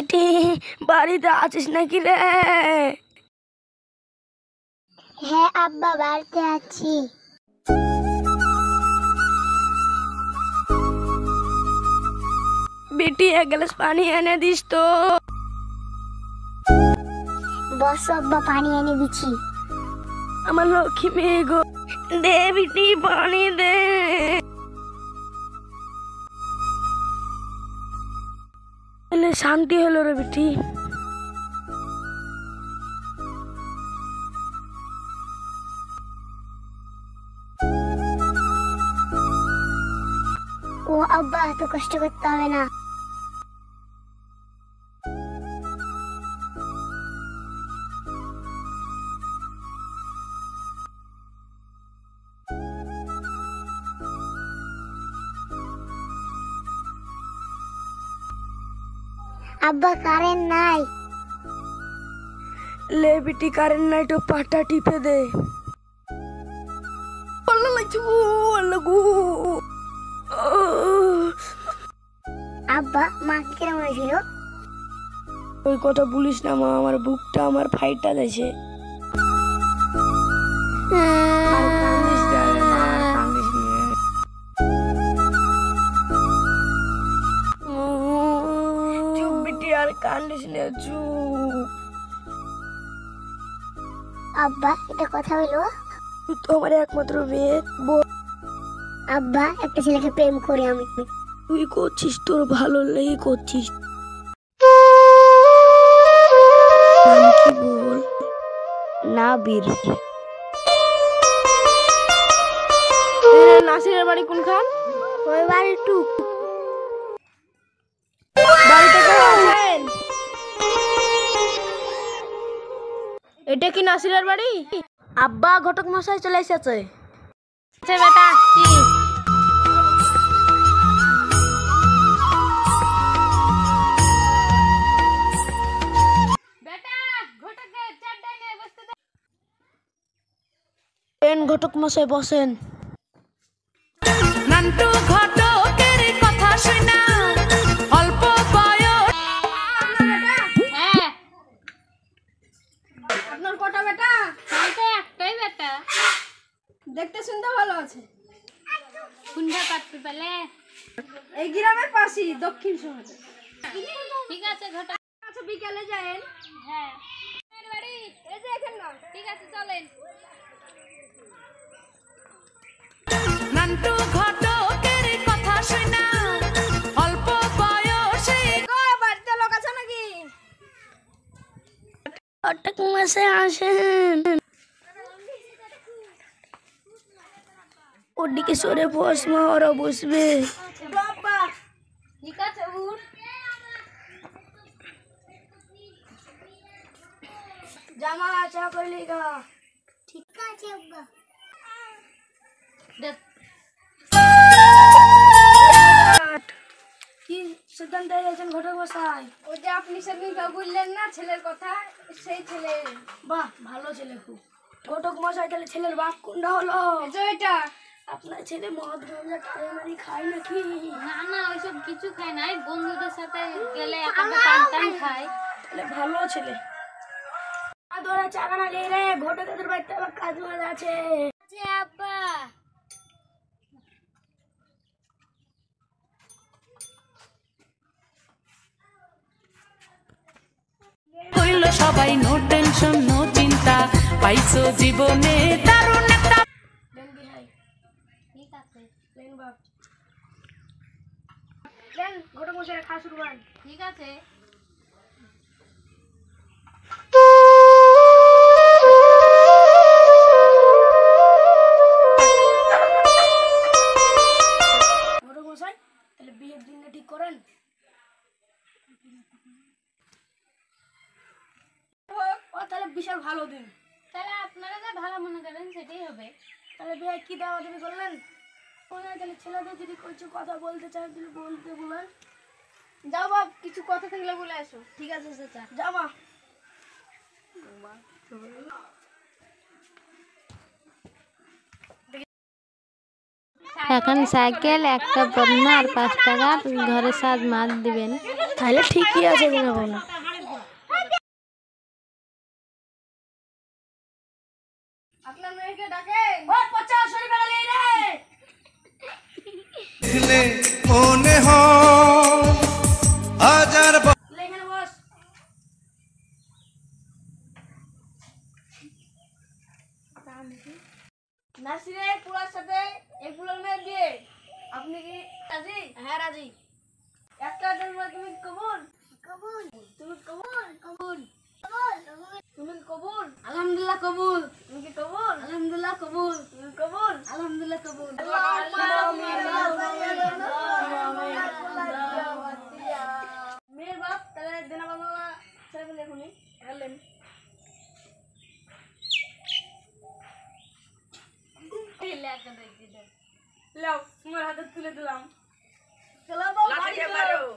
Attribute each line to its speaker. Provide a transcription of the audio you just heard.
Speaker 1: বিটি বাড়িতে আছিস নাকি রে?
Speaker 2: হ্যাঁ আব্বা বাড়িতে আছি।
Speaker 1: বিটি এক গ্লাস পানি এনে দিস তো।
Speaker 2: বস আব্বা পানি এনে দিচ্ছি।
Speaker 1: আমার লক্ষ্মী মেয়ে গো, দে বিটি পানি দে। শান্তি হলো রে বিটি।
Speaker 2: ও আব্বা এত কষ্ট করতে হবে না। আব্বা কারেন্ট নাই।
Speaker 1: লে বিটি কারেন্ট নাই তো পাটা টিপে দে।
Speaker 2: আব্বা মা কিরম হয়েছিল?
Speaker 1: ওই কথা বলিস না মা, আমার বুকটা আমার ফাইটটা দিয়েছে। চুপ বিটি আর কান্দিস না, চুপ।
Speaker 2: আব্বা এটা কথা হইলো?
Speaker 1: তুই তো আমার একমাত্র মেয়ে।
Speaker 2: আব্বা একটা ছেলেকে প্রেম করি আমি।
Speaker 1: তুই করছিস, তোর ভালো লেগে করছিস। নাম কি বল? নাবির। নাসিরের বাড়ি কোনখান?
Speaker 2: ওই বাড়ি টু।
Speaker 1: বাড়িতে কেউ আছেন? এটা কি নাসিরের বাড়ি? আব্বা ঘটক মশাই চলে এসেছে। বেটা কি ঘটক মশাই বসেন।
Speaker 3: নান্টু ঘটকের কথা শুনা অল্প বয়স।
Speaker 1: আপনার কটা বেটা?
Speaker 4: একটাই বেটা।
Speaker 1: দেখতে শুনতে ভালো আছে।
Speaker 4: কোনটা কাটতে পেলে?
Speaker 1: এই গ্রামের পাশেই, দক্ষিণ শহরে।
Speaker 4: ঠিক আছে ঘটা।
Speaker 1: আচ্ছা বিকালে যায়েন।
Speaker 4: হ্যাঁ
Speaker 1: বাড়ি এই যে এখানে না।
Speaker 4: ঠিক আছে চলেন।
Speaker 3: নান্টু ঘটকের কথা শুনা অল্প বয়সে।
Speaker 1: বাড়িতে লোক আছে নাকি? ঘটক মশাই আসেন। ওদিকে সরে বস মা, ওরা বসবে।
Speaker 4: ঠিক আছে উঠ।
Speaker 1: জামা চা করলি গা?
Speaker 2: ঠিক আছে আব্বা।
Speaker 1: কি সিদ্ধান্ত নিয়েছেন ঘটক মশাই?
Speaker 4: ওই যে আপনি সেদিন বললেন না ছেলের কথা, সেই ছেলে।
Speaker 1: বাহ ভালো ছেলে খুব। ঘটক মশাই তাহলে ছেলের বাপ কোনটা হলো?
Speaker 4: এটা
Speaker 1: আপনার ছেলে মদ গাঁজা টানাটানি খায় নাকি?
Speaker 4: না না ওইসব কিছু খায় নাই, বন্ধুদের সাথে গেলে একটা পান টান খায়।
Speaker 1: তাহলে ভালো ছেলে। ধরা চাকা না গেলে রে, ঘটকের বাড়িতে আবার কাজ মাজ আছে।
Speaker 4: আব্বা
Speaker 3: হইল সবাই নো টেনশন নো চিন্তা, পাইছো জীবনে দারুণ একটা।
Speaker 4: ঠিক আছে
Speaker 1: ঘটক মশাই খাওয়া শুরু করেন।
Speaker 4: ঠিক আছে।
Speaker 1: ঘটক মশাই তাহলে বিয়ের দিনটা ঠিক করেন। ও তাহলে বিশাল ভালো দিন।
Speaker 4: তাহলে আপনারা যা ভালো মনে করেন সেটাই হবে।
Speaker 1: তাহলে বিয়ে কি দেওয়া দেবী করলেন? তাহলে ছেলেদের যদি কিছু কথা বলতে চাই তাহলে বলতে বলেন।
Speaker 4: যাও বাপ, কিছু কথা থাকলে বলে আসো।
Speaker 1: ঠিক আছে চাচা, জামা।
Speaker 4: এখন সাইকেল একটা পণ্য আর 5 টাকা ঘরে সাজ মাছ দিবেন।
Speaker 1: তাহলে ঠিকই আছে কোনো কোনো। আপনার মেয়েকে ডাকেন। ও পচা শরীর বেলালে রে।
Speaker 5: দেখলে মনে হয় হাজার
Speaker 1: এখানে বস। নাসিরের পুরার সাথে এই পুরার মেয়ের বিয়ে। আপনি কি রাজি? হ্যাঁ রাজি। একটা জন্ম তুমি কবুল?
Speaker 2: কবুল
Speaker 1: তুমি কবুল?
Speaker 2: কবুল
Speaker 1: তুমি কবুল? আলহামদুলিল্লাহ কবুল। তুমি কি কবুল? আলহামদুলিল্লাহ কবুল। তুমি কবুল? আলহামদুলিল্লাহ কবুল। মেয়ের বাপ তাহলে দেনা বাংলা ছেড়ে ফেলে এখনই গেলেন। লাও তোমার হাতে তুলে দিলাম। চলো বাবা বাড়ি চলো।